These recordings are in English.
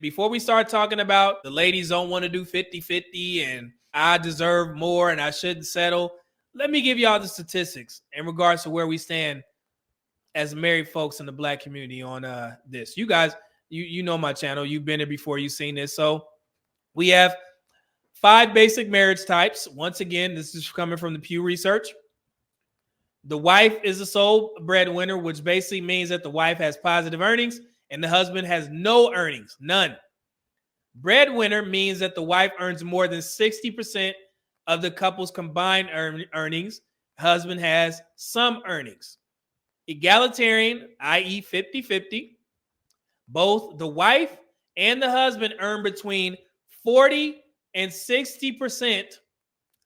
Before we start talking about the ladies don't want to do 50-50 and I deserve more and I shouldn't settle, let me give y'all the statistics in regards to where we stand as married folks in the Black community on this. You guys, you know my channel. You've been here before. You've seen this. So we have 5 basic marriage types. Once again, this is coming from the Pew Research. The wife is the sole breadwinner, which basically means that the wife has positive earnings and the husband has no earnings, none. Breadwinner means that the wife earns more than 60% of the couple's combined earnings. Husband has some earnings. Egalitarian, i.e. 50-50. Both the wife and the husband earn between 40 and 60%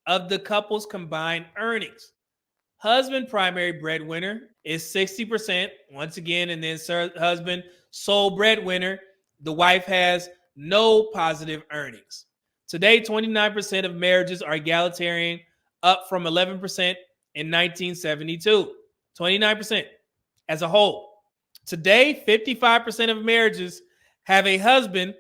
of the couple's combined earnings. Husband primary breadwinner is 60%, once again, and then husband sole breadwinner. The wife has no positive earnings. Today, 29% of marriages are egalitarian, up from 11% in 1972. 29% as a whole. Today, 55% of marriages have a husband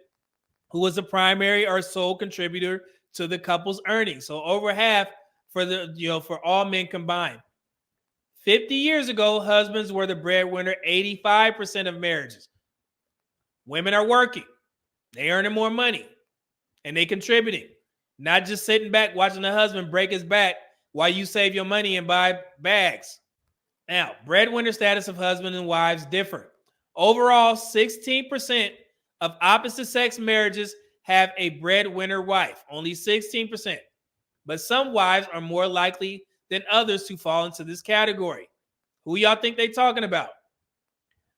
who is a primary or sole contributor to the couple's earnings. So over half for all men combined. 50 years ago, husbands were the breadwinner, 85% of marriages. Women are working. They earning more money and they contributing. Not just sitting back watching the husband break his back while you save your money and buy bags. Now, breadwinner status of husband and wives differ. Overall, 16% of opposite sex marriages have a breadwinner wife, only 16%. But some wives are more likely than others to fall into this category. Who y'all think they talking about?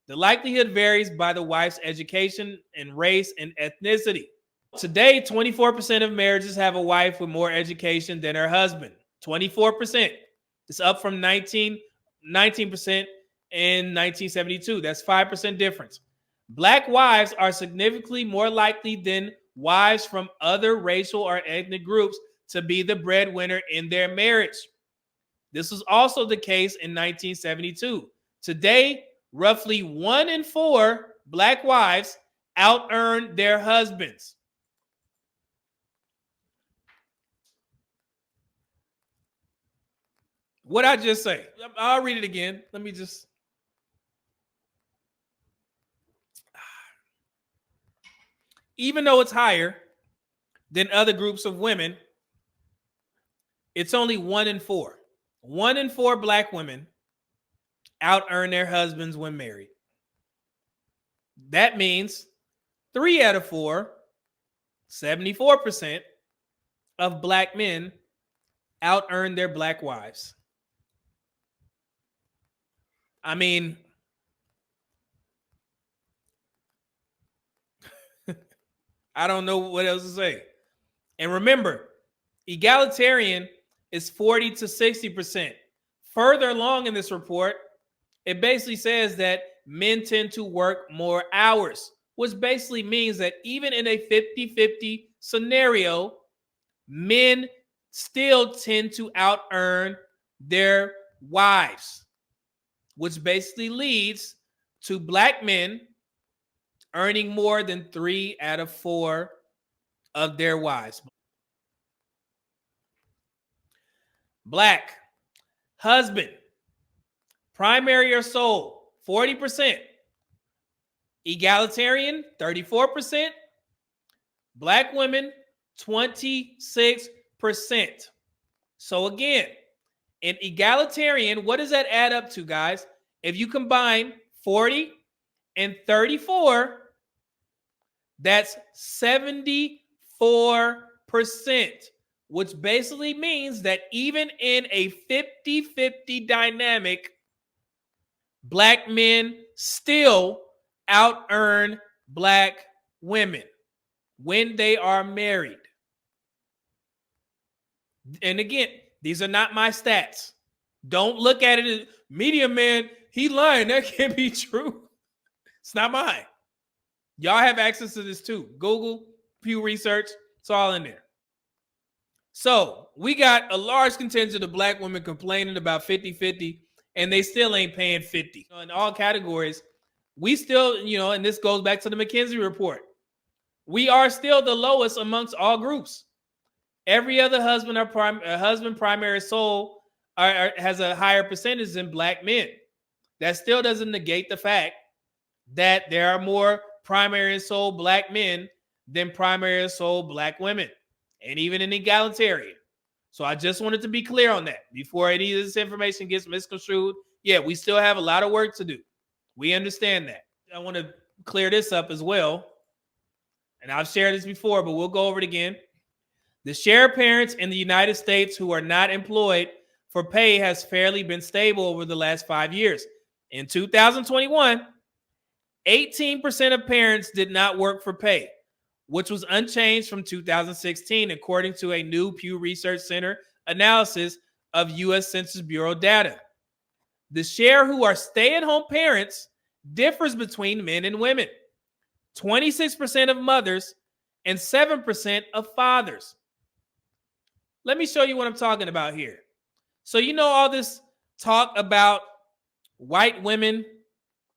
The likelihood varies by the wife's education and race and ethnicity. Today, 24% of marriages have a wife with more education than her husband. 24%. It's up from 19% in 1972. That's 5% difference. Black wives are significantly more likely than wives from other racial or ethnic groups to be the breadwinner in their marriage. This was also the case in 1972. Today, roughly 1 in 4 Black wives out-earn their husbands. What I just say? I'll read it again. Let me just. Even though it's higher than other groups of women, it's only 1 in 4. 1 in 4 Black women out-earn their husbands when married. That means 3 out of 4, 74% of Black men out-earn their Black wives. I mean, I don't know what else to say. And remember, egalitarian is 40 to 60%. Further along in this report, it basically says that men tend to work more hours, which basically means that even in a 50-50 scenario, men still tend to out-earn their wives, which basically leads to Black men earning more than 3 out of 4 of their wives. Black husband, primary or sole, 40%. Egalitarian, 34%. Black women, 26%. So again, in egalitarian, what does that add up to, guys? If you combine 40 and 34, that's 74%, which basically means that even in a 50-50 dynamic, Black men still out-earn Black women when they are married. And again, these are not my stats. Don't look at it as media man, he lying. That can't be true. It's not mine. Y'all have access to this too. Google, Pew Research, it's all in there. So we got a large contingent of Black women complaining about 50-50, and they still ain't paying 50. In all categories, we still, and this goes back to the McKinsey report. We are still the lowest amongst all groups. Every other husband or husband primary sole has a higher percentage than black men. That still doesn't negate the fact that there are more primary and sole black men than primary and sole black women, and even in egalitarian. So I just wanted to be clear on that before any of this information gets misconstrued. Yeah, we still have a lot of work to do. We understand that. I want to clear this up as well. And I've shared this before, but we'll go over it again. The share of parents in the United States who are not employed for pay has fairly been stable over the last 5 years. In 2021, 18% of parents did not work for pay, which was unchanged from 2016, according to a new Pew Research Center analysis of U.S. Census Bureau data. The share who are stay-at-home parents differs between men and women. 26% of mothers and 7% of fathers. Let me show you what I'm talking about here. So you know all this talk about white women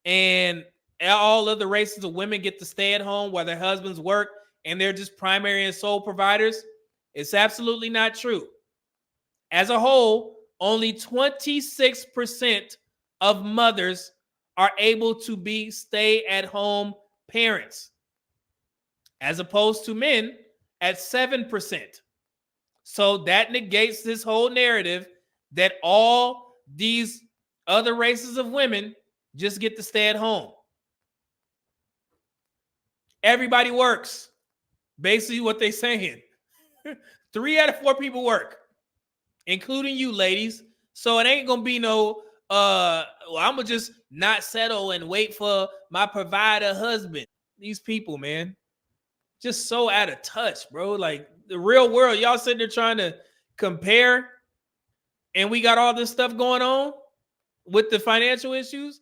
and all other races of women get to stay at home while their husbands work and they're just primary and sole providers? It's absolutely not true. As a whole, only 26% of mothers are able to be stay-at-home parents, as opposed to men at 7%. So that negates this whole narrative that all these other races of women just get to stay at home. Everybody works. Basically what they're saying. 3 out of 4 people work, including you ladies. So it ain't going to be no, well, I'm going to just not settle and wait for my provider husband. These people, man, just so out of touch, bro. Like the real world, y'all sitting there trying to compare, and we got all this stuff going on with the financial issues.